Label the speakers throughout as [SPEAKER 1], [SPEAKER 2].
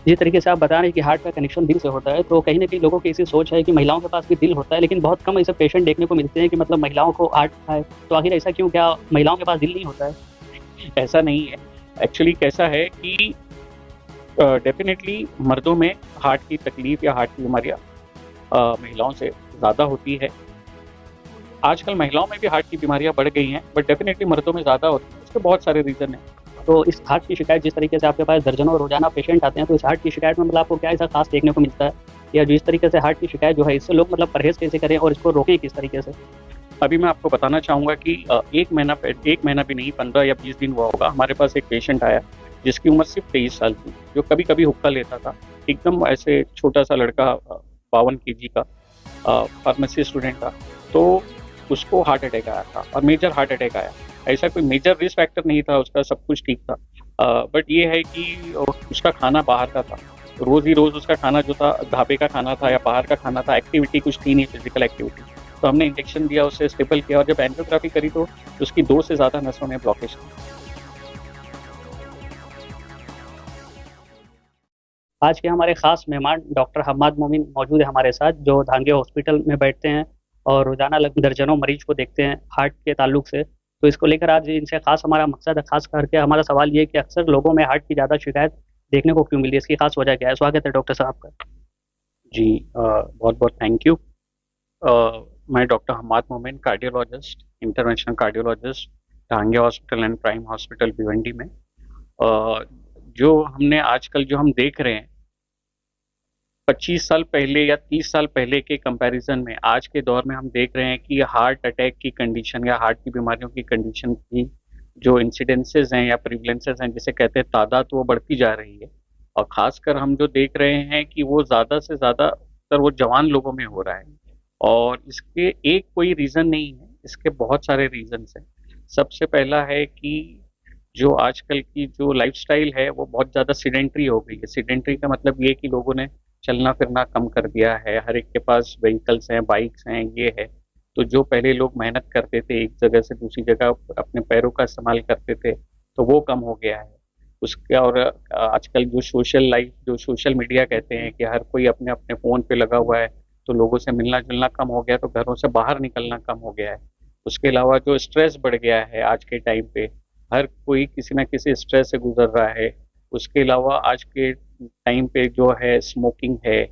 [SPEAKER 1] जिस तरीके से आप बता रहे हैं कि हार्ट का कनेक्शन दिल से होता है, तो कहीं न कहीं लोगों की ऐसी सोच है कि महिलाओं के पास भी दिल होता है, लेकिन बहुत कम ऐसे पेशेंट देखने को मिलते हैं कि मतलब महिलाओं को हार्ट है। तो आखिर ऐसा क्यों? क्या महिलाओं के पास दिल नहीं होता है?
[SPEAKER 2] ऐसा नहीं है। एक्चुअली कैसा है कि डेफिनेटली मर्दों में हार्ट की तकलीफ या हार्ट की बीमारियां महिलाओं से ज़्यादा होती है। आजकल महिलाओं में भी हार्ट की बीमारियां बढ़ गई हैं, बट डेफिनेटली मर्दों में ज़्यादा होती है। इसके बहुत सारे रीज़न हैं।
[SPEAKER 1] तो इस हार्ट की शिकायत जिस तरीके से आपके पास दर्जनों रोज़ाना पेशेंट आते हैं, तो इस हार्ट की शिकायत में मतलब आपको क्या ऐसा ख़ास देखने को मिलता है? या जिस तरीके से हार्ट की शिकायत जो है, इससे लोग मतलब परहेज़ कैसे करें और इसको रोकें किस तरीके से?
[SPEAKER 2] अभी मैं आपको बताना चाहूँगा कि 1 महीना भी नहीं, 15 या 20 दिन हुआ होगा, हमारे पास एक पेशेंट आया जिसकी उम्र सिर्फ 23 साल थी, जो कभी कभी हुक्का लेता था। एकदम ऐसे छोटा सा लड़का, 52 kg का, फार्मेसी स्टूडेंट था। तो उसको हार्ट अटैक आया था और मेजर हार्ट अटैक आया। ऐसा कोई मेजर रिस्क फैक्टर नहीं था, उसका सब कुछ ठीक था। बट ये है कि उसका खाना बाहर का था। रोज ही रोज उसका खाना जो था ढाबे का खाना था या बाहर का खाना था, एक्टिविटी कुछ थी नहीं, फिजिकल एक्टिविटी। तो हमने इंजेक्शन दिया, उससे स्टेबल किया, और जब एंजियोग्राफी करी तो उसकी 2 से ज़्यादा नसों में ब्लॉकेज थी।
[SPEAKER 1] आज के हमारे खास मेहमान डॉक्टर हम्माद मोमिन मौजूद है हमारे साथ, जो धांगे हॉस्पिटल में बैठते हैं और रोजाना दर्जनों मरीज को देखते हैं हार्ट के ताल्लुक से। तो इसको लेकर आज इनसे खास हमारा मकसद है, खास करके हमारा सवाल ये है कि अक्सर लोगों में हार्ट की ज़्यादा शिकायत देखने को क्यों मिली है, इसकी खास वजह क्या है? स्वागत है डॉक्टर साहब का।
[SPEAKER 2] जी, बहुत बहुत थैंक यू। मैं डॉक्टर हम्माद मोमिन, कार्डियोलॉजिस्ट, इंटरवेंशनल कार्डियोलॉजिस्ट, टांगे hospital and prime hospital Bhiwandi में। जो हमने आजकल जो हम देख रहे हैं, 25 साल पहले या 30 साल पहले के कंपैरिजन में आज के दौर में हम देख रहे हैं कि हार्ट अटैक की कंडीशन या हार्ट की बीमारियों की कंडीशन की जो इंसिडेंसेस हैं या प्रिवलेंसेस हैं, जिसे कहते हैं तादाद, वो बढ़ती जा रही है। और खासकर हम जो देख रहे हैं कि वो ज़्यादा से ज़्यादा अक्सर वो जवान लोगों में हो रहा है। और इसके एक कोई रीज़न नहीं है, इसके बहुत सारे रीजंस हैं। सबसे पहला है कि जो आजकल की जो लाइफस्टाइल है वो बहुत ज़्यादा सीडेंट्री हो गई है। सीडेंट्री का मतलब ये कि लोगों ने चलना फिरना कम कर दिया है, हर एक के पास व्हीकल्स हैं, बाइक्स हैं, ये है। तो जो पहले लोग मेहनत करते थे, एक जगह से दूसरी जगह अपने पैरों का इस्तेमाल करते थे, तो वो कम हो गया है। उसके और आजकल जो सोशल लाइफ, जो सोशल मीडिया कहते हैं कि हर कोई अपने अपने फ़ोन पे लगा हुआ है, तो लोगों से मिलना जुलना कम हो गया, तो घरों से बाहर निकलना कम हो गया है। उसके अलावा जो स्ट्रेस बढ़ गया है आज के टाइम पे, हर कोई किसी ना किसी स्ट्रेस से गुजर रहा है। उसके अलावा आज के टाइम पे जो है स्मोकिंग है,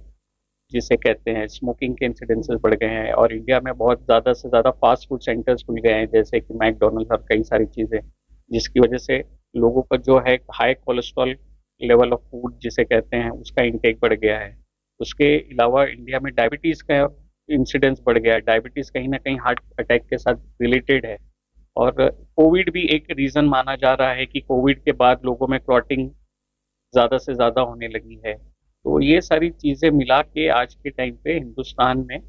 [SPEAKER 2] जिसे कहते हैं, स्मोकिंग के इंसिडेंसेस बढ़ गए हैं। और इंडिया में बहुत ज़्यादा से ज़्यादा फास्ट फूड सेंटर्स खुल गए हैं, जैसे कि मैकडोनल्ड्स और कई सारी चीज़ें, जिसकी वजह से लोगों का जो है high cholesterol level of food जिसे कहते हैं, उसका इंटेक बढ़ गया है। उसके अलावा इंडिया में डायबिटीज़ का इंसिडेंस बढ़ गया है। डायबिटीज़ कहीं ना कहीं हार्ट अटैक के साथ रिलेटेड है। और कोविड भी एक रीज़न माना जा रहा है कि कोविड के बाद लोगों में क्लॉटिंग ज़्यादा से ज़्यादा होने लगी है। तो ये सारी चीज़ें मिला के आज के टाइम पे हिंदुस्तान में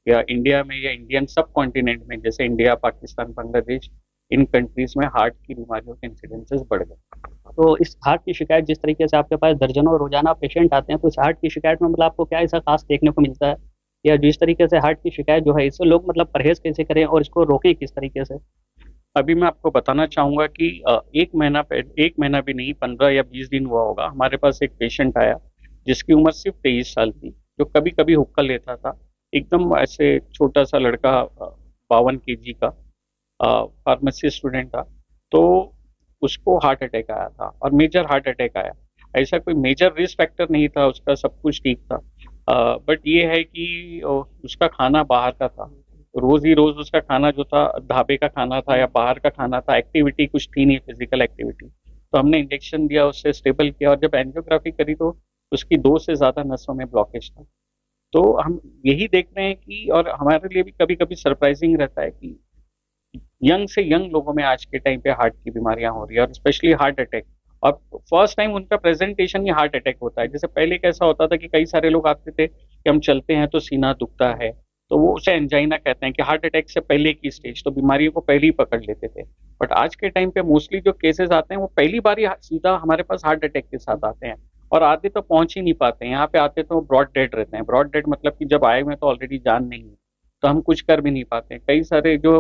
[SPEAKER 2] या इंडिया में या इंडियन सब कॉन्टिनेंट में, जैसे इंडिया, पाकिस्तान, बांग्लादेश, इन कंट्रीज में हार्ट की बीमारियों के इंसिडेंसेस बढ़ गए।
[SPEAKER 1] तो इस हार्ट की शिकायत जिस तरीके से आपके पास दर्जनों रोजाना पेशेंट आते हैं, तो इस हार्ट की शिकायत में मतलब आपको क्या ऐसा खास देखने को मिलता है? या जिस तरीके से हार्ट की शिकायत जो है, इससे लोग मतलब परहेज कैसे करें और इसको रोकें किस तरीके से?
[SPEAKER 2] अभी मैं आपको बताना चाहूँगा कि 1 महीना भी नहीं, 15 या 20 दिन हुआ होगा, हमारे पास एक पेशेंट आया जिसकी उम्र सिर्फ 23 साल थी, जो कभी कभी हुक्का लेता था। एकदम ऐसे छोटा सा लड़का, 52 kg का, फार्मेसी स्टूडेंट था। तो उसको हार्ट अटैक आया था और मेजर हार्ट अटैक आया। ऐसा कोई मेजर रिस्क फैक्टर नहीं था, उसका सब कुछ ठीक था। बट ये है कि उसका खाना बाहर का था। रोज ही रोज उसका खाना जो था ढाबे का खाना था या बाहर का खाना था, एक्टिविटी कुछ थी नहीं, फिजिकल एक्टिविटी। तो हमने इंजेक्शन दिया, उससे स्टेबल किया, और जब एंजियोग्राफी करी तो उसकी 2 से ज़्यादा नसों में ब्लॉकेज था। तो हम यही देख रहे हैं कि, और हमारे लिए भी कभी कभी सरप्राइजिंग रहता है कि यंग से यंग लोगों में आज के टाइम पे हार्ट की बीमारियां हो रही है, और स्पेशली हार्ट अटैक। और फर्स्ट टाइम उनका प्रेजेंटेशन ही हार्ट अटैक होता है। जैसे पहले कैसा होता था कि कई सारे लोग आते थे कि हम चलते हैं तो सीना दुखता है, तो वो उसे एंजाइना कहते हैं, कि हार्ट अटैक से पहले की स्टेज, तो बीमारियों को पहले ही पकड़ लेते थे। बट आज के टाइम पे मोस्टली जो केसेस आते हैं वो पहली बार ही सीधा हमारे पास हार्ट अटैक के साथ आते हैं। और आधे तो पहुंच ही नहीं पाते हैं, यहाँ पे आते तो ब्रॉड डेड रहते हैं। ब्रॉड डेड मतलब कि जब आए हुए तो ऑलरेडी जान नहीं है, तो हम कुछ कर भी नहीं पाते हैं। कई सारे जो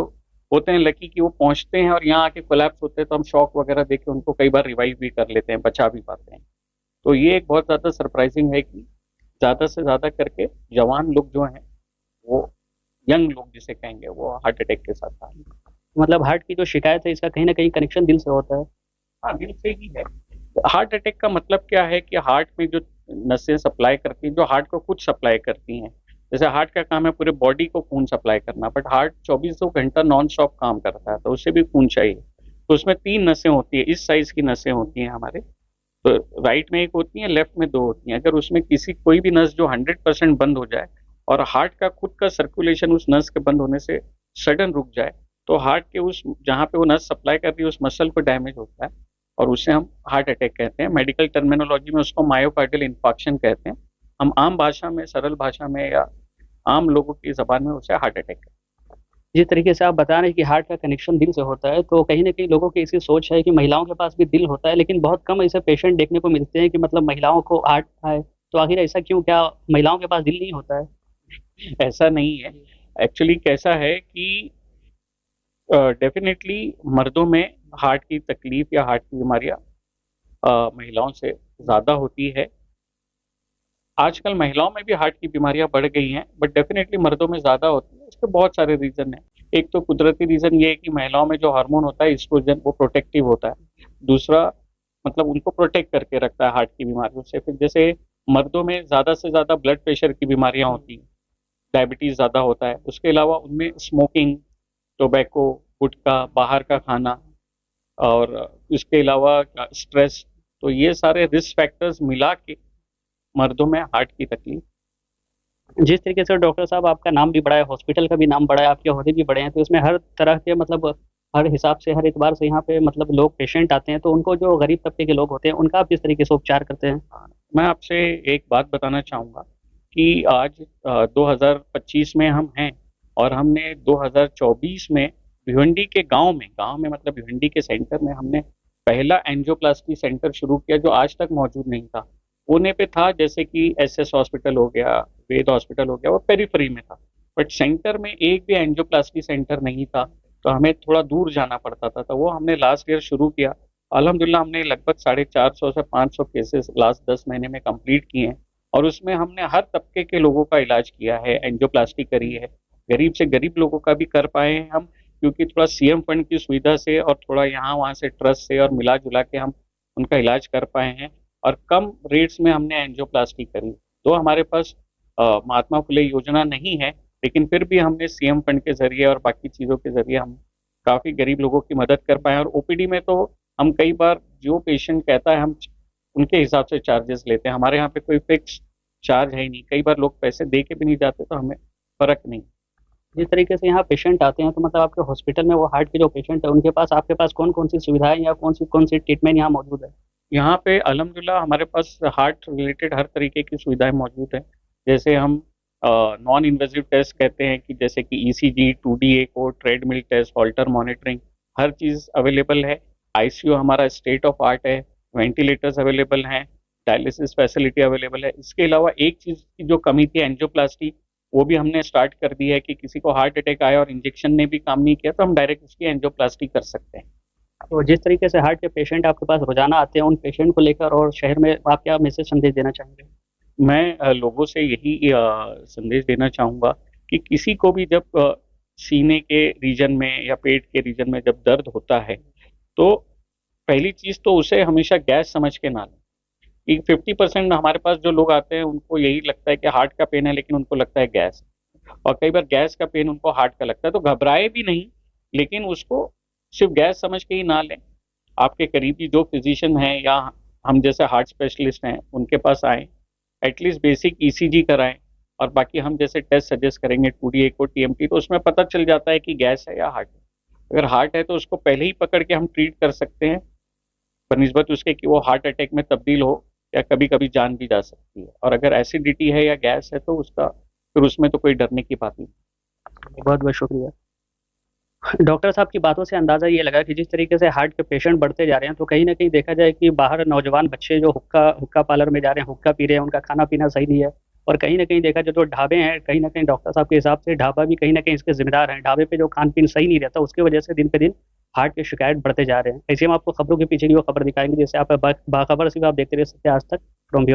[SPEAKER 2] होते हैं लकी कि वो पहुंचते हैं और यहाँ आके कोलैप्स होते हैं, तो हम शॉक वगैरह देके उनको कई बार रिवाइव भी कर लेते हैं, बचा भी पाते हैं। तो ये एक बहुत ज़्यादा सरप्राइजिंग है कि ज़्यादा से ज़्यादा करके जवान लोग जो हैं वो, यंग लोग जिसे कहेंगे, वो हार्ट अटैक के साथ आ रहे हैं।
[SPEAKER 1] मतलब हार्ट की जो शिकायत है इसका कहीं ना कहीं कनेक्शन दिल से होता है।
[SPEAKER 2] हाँ, दिल से ही है। हार्ट अटैक का मतलब क्या है कि हार्ट में जो नसें सप्लाई करती हैं, जो हार्ट को कुछ सप्लाई करती हैं, जैसे हार्ट का काम है पूरे बॉडी को खून सप्लाई करना, बट हार्ट 24 घंटा नॉन स्टॉप काम करता है, तो उसे भी खून चाहिए। तो उसमें 3 नसें होती है, इस साइज की नसें होती हैं हमारे। तो राइट में एक होती है, लेफ्ट में 2 होती हैं। अगर उसमें किसी कोई भी नस जो 100% बंद हो जाए और हार्ट का खुद का सर्कुलेशन उस नस के बंद होने से सडन रुक जाए, तो हार्ट के उस जहाँ पे वो नस सप्लाई कर रही है उस मसल को डैमेज होता है, और उसे हम हार्ट अटैक कहते हैं। मेडिकल टर्मिनोलॉजी में उसको मायोकार्डियल इंफार्क्शन कहते हैं। हम आम भाषा में, सरल भाषा में या आम लोगों की जबान में उसे हार्ट अटैक कहते
[SPEAKER 1] जिस तरीके से आप बता रहे हैं कि हार्ट का कनेक्शन दिल से होता है, तो कहीं ना कहीं लोगों की ऐसी सोच है कि महिलाओं के पास भी दिल होता है, लेकिन बहुत कम ऐसे पेशेंट देखने को मिलते हैं कि मतलब महिलाओं को हार्ट है। तो आखिर ऐसा क्यों, क्या महिलाओं के पास दिल नहीं होता है?
[SPEAKER 2] हैं। ऐसा नहीं है। एक्चुअली कैसा है कि डेफिनेटली मर्दों में हार्ट की तकलीफ या हार्ट की बीमारियां महिलाओं से ज़्यादा होती है। आजकल महिलाओं में भी हार्ट की बीमारियां बढ़ गई हैं, बट डेफिनेटली मर्दों में ज़्यादा होती है। इसके बहुत सारे रीज़न हैं। एक तो कुदरती रीज़न ये है कि महिलाओं में जो हार्मोन होता है एस्ट्रोजन, वो प्रोटेक्टिव होता है। दूसरा, मतलब उनको प्रोटेक्ट करके रखता है हार्ट की बीमारियों से। फिर जैसे मर्दों में ज़्यादा से ज़्यादा ब्लड प्रेशर की बीमारियां होती हैं, डायबिटीज़ ज़्यादा होता है। उसके अलावा उनमें स्मोकिंग, टोबैको, गुटखा, बाहर का खाना, और इसके अलावा स्ट्रेस, तो ये सारे रिस्क फैक्टर्स मिला के मर्दों में हार्ट की तकलीफ।
[SPEAKER 1] जिस तरीके से डॉक्टर साहब आपका नाम भी बड़ा है, हॉस्पिटल का भी नाम बड़ा है, आपके ओहदे भी बड़े हैं, तो इसमें हर तरह के मतलब हर हिसाब से हर एतबार से यहाँ पे मतलब लोग पेशेंट आते हैं, तो उनको जो गरीब तबके के लोग होते हैं उनका आप किस तरीके से उपचार करते हैं?
[SPEAKER 2] मैं आपसे एक बात बताना चाहूँगा कि आज 2025 में हम हैं, और हमने 2024 में भिवंडी के गांव में मतलब भिवंडी के सेंटर में हमने पहला एंजियोप्लास्टी सेंटर शुरू किया, जो आज तक मौजूद नहीं था। पुणे पे था, जैसे कि एसएस हॉस्पिटल हो गया, वेद हॉस्पिटल हो गया, वो पेरीफेरी में था। बट सेंटर में एक भी एंजियोप्लास्टी सेंटर नहीं था, तो हमें थोड़ा दूर जाना पड़ता था। तो वो हमने लास्ट ईयर शुरू किया। अल्हम्दुलिल्लाह हमने लगभग 450 से 500 केसेस लास्ट 10 महीने में कंप्लीट किए हैं, और उसमें हमने हर तबके के लोगों का इलाज किया है, एंजियोप्लास्टी करी है। गरीब से गरीब लोगों का भी कर पाए हैं हम, क्योंकि थोड़ा सीएम फंड की सुविधा से और थोड़ा यहाँ वहाँ से ट्रस्ट से और मिला जुला के हम उनका इलाज कर पाए हैं, और कम रेट्स में हमने एंजियोप्लास्टी करी। तो हमारे पास महात्मा फुले योजना नहीं है, लेकिन फिर भी हमने सीएम फंड के जरिए और बाकी चीज़ों के जरिए हम काफ़ी गरीब लोगों की मदद कर पाए हैं। और ओपीडी में तो हम कई बार जो पेशेंट कहता है हम उनके हिसाब से चार्जेस लेते हैं। हमारे यहाँ पे कोई फिक्स चार्ज है ही नहीं। कई बार लोग पैसे दे के भी नहीं जाते, तो हमें फर्क नहीं।
[SPEAKER 1] जिस तरीके से यहाँ पेशेंट आते हैं, तो मतलब आपके हॉस्पिटल में वो हार्ट के जो पेशेंट है उनके पास आपके पास कौन कौन सी सुविधाएं या कौन सी ट्रीटमेंट यहाँ मौजूद है?
[SPEAKER 2] यहाँ पे अल्हम्दुलिल्लाह हमारे पास हार्ट रिलेटेड हर तरीके की सुविधाएं मौजूद हैं। जैसे हम नॉन इन्वेजिव टेस्ट कहते हैं, कि जैसे कि ईसीजी, 2D एको, ट्रेडमिल टेस्ट, हॉल्टर मॉनिटरिंग, हर चीज़ अवेलेबल है। आईसीयू हमारा स्टेट ऑफ आर्ट है, वेंटिलेटर्स अवेलेबल हैं, डायलिसिस फैसिलिटी अवेलेबल है। इसके अलावा एक चीज़ की जो कमी थी, एंजियोप्लास्टी, वो भी हमने स्टार्ट कर दी है कि किसी को हार्ट अटैक आया और इंजेक्शन ने भी काम नहीं किया, तो हम डायरेक्ट उसकी एंजियोप्लास्टी कर सकते हैं।
[SPEAKER 1] तो जिस तरीके से हार्ट के पेशेंट आपके पास रोजाना आते हैं, उन पेशेंट को लेकर और शहर में आप क्या मैसेज संदेश देना चाहेंगे?
[SPEAKER 2] मैं लोगों से यही संदेश देना चाहूँगा कि किसी को भी जब सीने के रीजन में या पेट के रीजन में जब दर्द होता है, तो पहली चीज़ तो उसे हमेशा गैस समझ के ना लें। कि 50% हमारे पास जो लोग आते हैं उनको यही लगता है कि हार्ट का पेन है, लेकिन उनको लगता है गैस, और कई बार गैस का पेन उनको हार्ट का लगता है। तो घबराए भी नहीं, लेकिन उसको सिर्फ गैस समझ के ही ना लें। आपके करीबी जो फिजिशियन हैं या हम जैसे हार्ट स्पेशलिस्ट हैं उनके पास आएँ, एटलीस्ट बेसिक ईसीजी कराएं, और बाकी हम जैसे टेस्ट सजेस्ट करेंगे, 2D एको, टीएमटी, तो उसमें पता चल जाता है कि गैस है या हार्ट है। अगर हार्ट है तो उसको पहले ही पकड़ के हम ट्रीट कर सकते हैं, बनिस्बत उसके कि वो हार्ट अटैक में तब्दील हो, या कभी कभी जान भी जा सकती है। और अगर एसिडिटी है या गैस है, तो उसका फिर उसमें तो कोई डरने की बात नहीं।
[SPEAKER 1] बहुत बहुत शुक्रिया। डॉक्टर साहब की बातों से अंदाज़ा ये लगा कि जिस तरीके से हार्ट के पेशेंट बढ़ते जा रहे हैं, तो कहीं ना कहीं देखा जाए कि बाहर नौजवान बच्चे जो हुक्का हुक्का पार्लर में जा रहे हैं, हुक्का पी रहे हैं, उनका खाना पीना सही नहीं है। और कहीं ना कहीं देखा जाए तो ढाबे हैं, कहीं ना कहीं डॉक्टर साहब के हिसाब से ढाबा भी कहीं ना कहीं इसके जिम्मेदार हैं। ढाबे पे जो खान पीन सही नहीं रहता, उसकी वजह से दिन पे दिन हार्ट के शिकायत बढ़ते जा रहे हैं। ऐसे हम आपको खबरों के पीछे की वो खबर दिखाएंगे, जैसे आप बाखबर सिर्फ आप देखते रहे सत्य आज तक फ्रॉम बी।